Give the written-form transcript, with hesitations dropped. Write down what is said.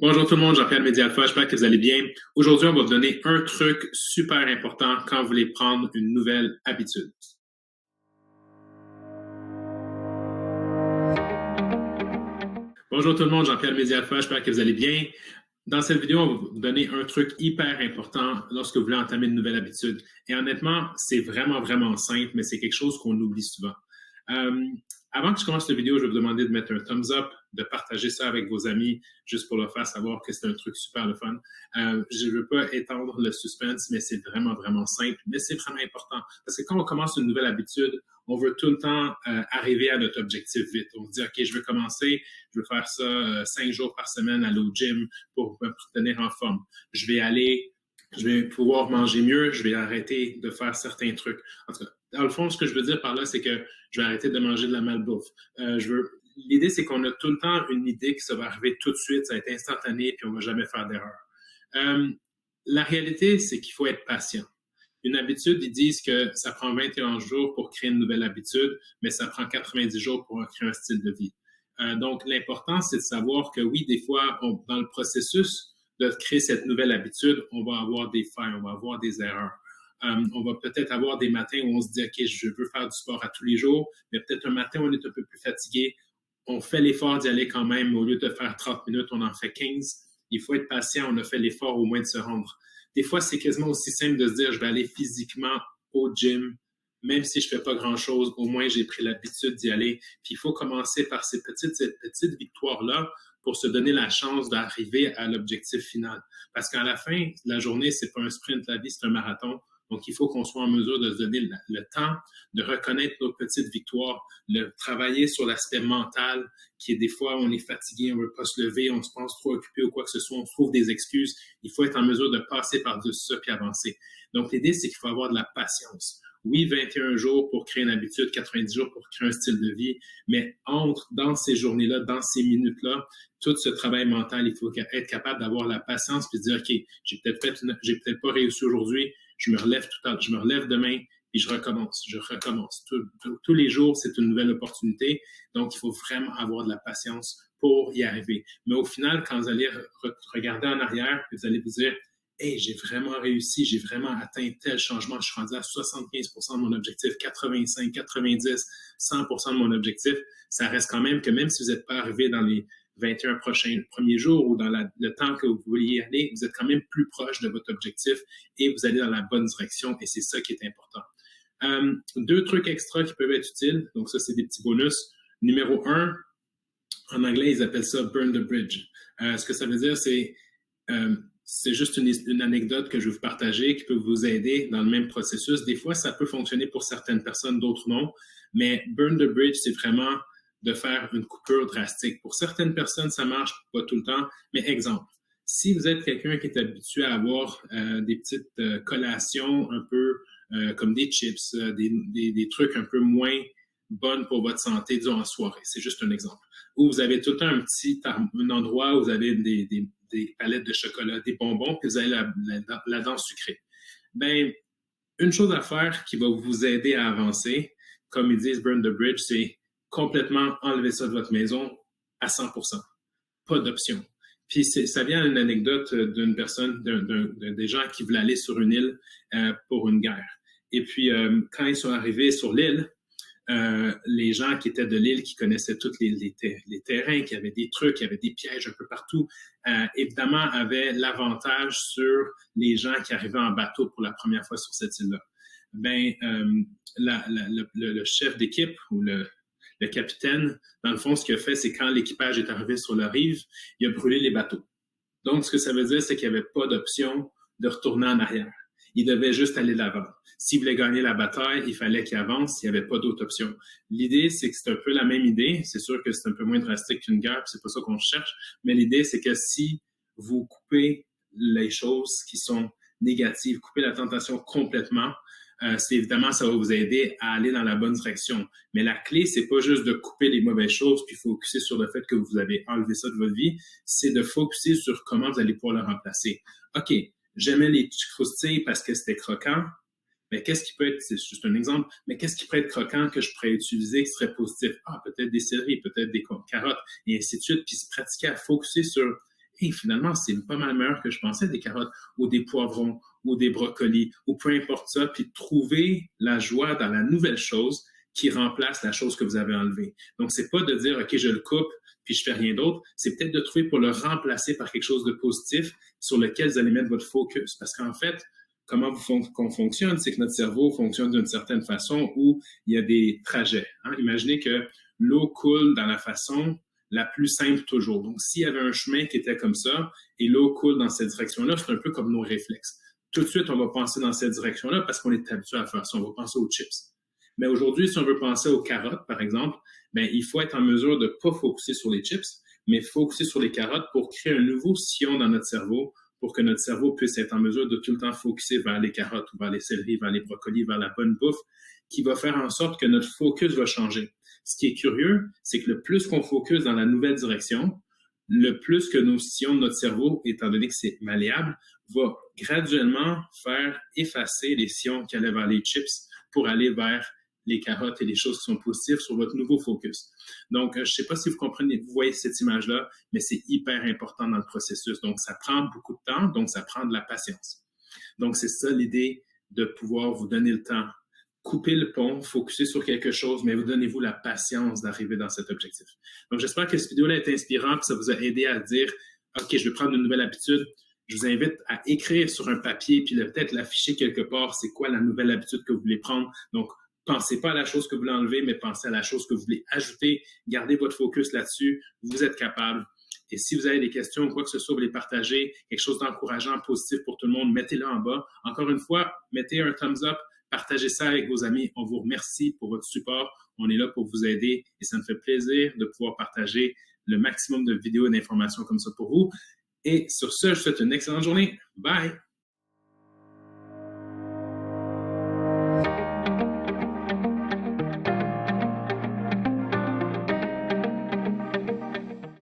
Bonjour tout le monde, Jean-Pierre Média Alpha, j'espère que vous allez bien. Aujourd'hui, on va vous donner un truc super important quand vous voulez prendre une nouvelle habitude. Bonjour tout le monde, Jean-Pierre Média Alpha, j'espère que vous allez bien. Dans cette vidéo, on va vous donner un truc hyper important lorsque vous voulez entamer une nouvelle habitude. Et honnêtement, c'est vraiment simple, mais c'est quelque chose qu'on oublie souvent. Avant que je commence la vidéo, je vais vous demander de mettre un thumbs up, de partager ça avec vos amis, juste pour leur faire savoir que c'est un truc super le fun. Je ne veux pas étendre le suspense, mais c'est vraiment simple, mais c'est vraiment important. Parce que quand on commence une nouvelle habitude, on veut tout le temps arriver à notre objectif vite. On se dit, OK, je veux commencer, je veux faire ça 5 jours par semaine, aller au gym pour me tenir en forme. Je vais pouvoir manger mieux, je vais arrêter de faire certains trucs. En tout cas, dans le fond, ce que je veux dire par là, c'est que je vais arrêter de manger de la malbouffe. L'idée, c'est qu'on a tout le temps une idée que ça va arriver tout de suite, ça va être instantané, puis on ne va jamais faire d'erreur. La réalité, c'est qu'il faut être patient. Une habitude, ils disent que ça prend 21 jours pour créer une nouvelle habitude, mais ça prend 90 jours pour créer un style de vie. Donc, l'important, c'est de savoir que oui, des fois, dans le processus de créer cette nouvelle habitude, on va avoir des failles, on va avoir des erreurs. On va peut-être avoir des matins où on se dit, OK, je veux faire du sport à tous les jours, mais peut-être un matin où on est un peu plus fatigué. On fait l'effort d'y aller quand même. Au lieu de faire 30 minutes, on en fait 15. Il faut être patient. On a fait l'effort au moins de se rendre. Des fois, c'est quasiment aussi simple de se dire, je vais aller physiquement au gym, même si je fais pas grand-chose, au moins j'ai pris l'habitude d'y aller. Puis il faut commencer par cette petite victoire-là pour se donner la chance d'arriver à l'objectif final. Parce qu'à la fin de la journée, c'est pas un sprint, la vie, c'est un marathon. Donc, il faut qu'on soit en mesure de se donner le temps de reconnaître nos petites victoires, de travailler sur l'aspect mental, qui est des fois, on est fatigué, on ne veut pas se lever, on se pense trop occupé ou quoi que ce soit, on trouve des excuses. Il faut être en mesure de passer par-dessus ça puis avancer. Donc, l'idée, c'est qu'il faut avoir de la patience. Oui, 21 jours pour créer une habitude, 90 jours pour créer un style de vie, mais dans ces journées-là, dans ces minutes-là, tout ce travail mental, il faut être capable d'avoir la patience puis de dire, OK, j'ai peut-être pas réussi aujourd'hui, je me relève demain, puis je recommence. Tous les jours, c'est une nouvelle opportunité. Donc, il faut vraiment avoir de la patience pour y arriver. Mais au final, quand vous allez regarder en arrière, vous allez vous dire, hey, j'ai vraiment réussi, j'ai vraiment atteint tel changement, je suis rendu à 75% de mon objectif, 85, 90, 100% de mon objectif. Ça reste quand même que même si vous n'êtes pas arrivé dans les 21 premiers jours ou dans le temps que vous vouliez aller, vous êtes quand même plus proche de votre objectif et vous allez dans la bonne direction et c'est ça qui est important. Deux trucs extra qui peuvent être utiles, donc ça c'est des petits bonus. Numéro un, en anglais ils appellent ça burn the bridge. Ce que ça veut dire c'est juste une anecdote que je vais vous partager qui peut vous aider dans le même processus. Des fois ça peut fonctionner pour certaines personnes, d'autres non, mais burn the bridge c'est vraiment de faire une coupure drastique. Pour certaines personnes, ça marche pas tout le temps, mais exemple, si vous êtes quelqu'un qui est habitué à avoir des petites collations un peu comme des chips, des trucs un peu moins bonnes pour votre santé, disons en soirée, c'est juste un exemple. Ou vous avez tout le temps un endroit où vous avez des palettes de chocolat, des bonbons, puis vous avez la dent sucrée. Ben, une chose à faire qui va vous aider à avancer, comme ils disent Burn the Bridge, c'est complètement enlever ça de votre maison à 100%. Pas d'option. Puis ça vient d'une anecdote d'une personne, des gens qui voulaient aller sur une île pour une guerre. Et puis, quand ils sont arrivés sur l'île, les gens qui étaient de l'île, qui connaissaient tous les terrains, qui avaient des trucs, qui avaient des pièges un peu partout, évidemment, avaient l'avantage sur les gens qui arrivaient en bateau pour la première fois sur cette île-là. Ben, le chef d'équipe ou le capitaine, dans le fond, ce qu'il a fait, c'est quand l'équipage est arrivé sur la rive, il a brûlé les bateaux. Donc, ce que ça veut dire, c'est qu'il n'y avait pas d'option de retourner en arrière. Il devait juste aller de l'avant. S'il voulait gagner la bataille, il fallait qu'il avance, il n'y avait pas d'autre option. L'idée, c'est que c'est un peu la même idée. C'est sûr que c'est un peu moins drastique qu'une guerre, c'est pas ça qu'on cherche, mais l'idée, c'est que si vous coupez les choses qui sont négatives, coupez la tentation complètement, c'est évidemment, ça va vous aider à aller dans la bonne direction. Mais la clé, c'est pas juste de couper les mauvaises choses puis focuser sur le fait que vous avez enlevé ça de votre vie, c'est de focuser sur comment vous allez pouvoir le remplacer. OK, j'aimais les croustilles parce que c'était croquant, mais qu'est-ce qui peut être, c'est juste un exemple, mais qu'est-ce qui pourrait être croquant que je pourrais utiliser qui serait positif? Ah, peut-être des céleris, peut-être des carottes, et ainsi de suite, puis se pratiquer à focuser sur Et finalement, c'est pas mal meilleur que je pensais, des carottes ou des poivrons ou des brocolis ou peu importe ça, puis trouver la joie dans la nouvelle chose qui remplace la chose que vous avez enlevée. Donc, c'est pas de dire, OK, je le coupe, puis je fais rien d'autre. C'est peut-être de trouver pour le remplacer par quelque chose de positif sur lequel vous allez mettre votre focus. Parce qu'en fait, comment qu'on fonctionne, c'est que notre cerveau fonctionne d'une certaine façon où il y a des trajets. Hein? Imaginez que l'eau coule dans la façon la plus simple toujours. Donc, s'il y avait un chemin qui était comme ça et l'eau coule dans cette direction-là, c'est un peu comme nos réflexes. Tout de suite, on va penser dans cette direction-là parce qu'on est habitué à faire ça. On va penser aux chips. Mais aujourd'hui, si on veut penser aux carottes, par exemple, ben, il faut être en mesure de ne pas focuser sur les chips, mais focuser sur les carottes pour créer un nouveau sillon dans notre cerveau pour que notre cerveau puisse être en mesure de tout le temps focuser vers les carottes, vers les céleris, vers les brocolis, vers la bonne bouffe, qui va faire en sorte que notre focus va changer. Ce qui est curieux, c'est que le plus qu'on focus dans la nouvelle direction, le plus que nos sillons de notre cerveau, étant donné que c'est malléable, va graduellement faire effacer les sillons qui allaient vers les chips pour aller vers les carottes et les choses qui sont positives sur votre nouveau focus. Donc, je ne sais pas si vous comprenez, vous voyez cette image-là, mais c'est hyper important dans le processus. Donc, ça prend beaucoup de temps, donc ça prend de la patience. Donc, c'est ça l'idée de pouvoir vous donner le temps. Couper le pont, focuser sur quelque chose, mais vous donnez-vous la patience d'arriver dans cet objectif. Donc, j'espère que cette vidéo-là est inspirante, que ça vous a aidé à dire, OK, je vais prendre une nouvelle habitude. Je vous invite à écrire sur un papier, puis peut-être l'afficher quelque part, c'est quoi la nouvelle habitude que vous voulez prendre. Donc, pensez pas à la chose que vous voulez enlever, mais pensez à la chose que vous voulez ajouter. Gardez votre focus là-dessus. Vous êtes capable. Et si vous avez des questions ou quoi que ce soit, vous les partagez, quelque chose d'encourageant, positif pour tout le monde, mettez-le en bas. Encore une fois, mettez un thumbs up, partagez ça avec vos amis. On vous remercie pour votre support. On est là pour vous aider et ça me fait plaisir de pouvoir partager le maximum de vidéos et d'informations comme ça pour vous. Et sur ce, je vous souhaite une excellente journée. Bye!